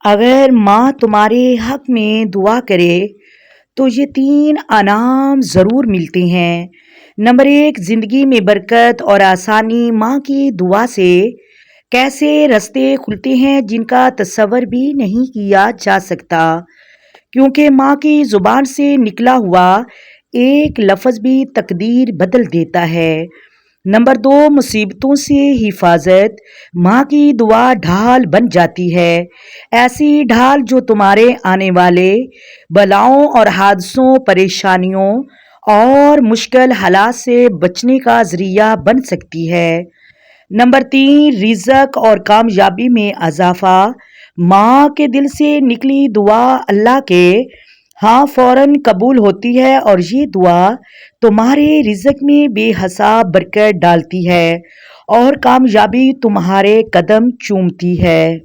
अगर माँ तुम्हारे हक में दुआ करे तो ये 3 अनाम ज़रूर मिलते हैं। नंबर 1, ज़िंदगी में बरकत और आसानी। माँ की दुआ से कैसे रास्ते खुलते हैं जिनका तसव्वुर भी नहीं किया जा सकता, क्योंकि माँ की ज़ुबान से निकला हुआ एक लफ्ज़ भी तकदीर बदल देता है। नंबर 2, मुसीबतों से हिफाजत। माँ की दुआ ढाल बन जाती है, ऐसी ढाल जो तुम्हारे आने वाले बलाओं और हादसों, परेशानियों और मुश्किल हालात से बचने का ज़रिया बन सकती है। नंबर 3, रिज़्क और कामयाबी में इज़ाफ़ा। माँ के दिल से निकली दुआ अल्लाह के हाँ फ़ौरन कबूल होती है और ये दुआ तुम्हारे रिज़्क में बेहिसाब बरकत डालती है और कामयाबी तुम्हारे कदम चूमती है।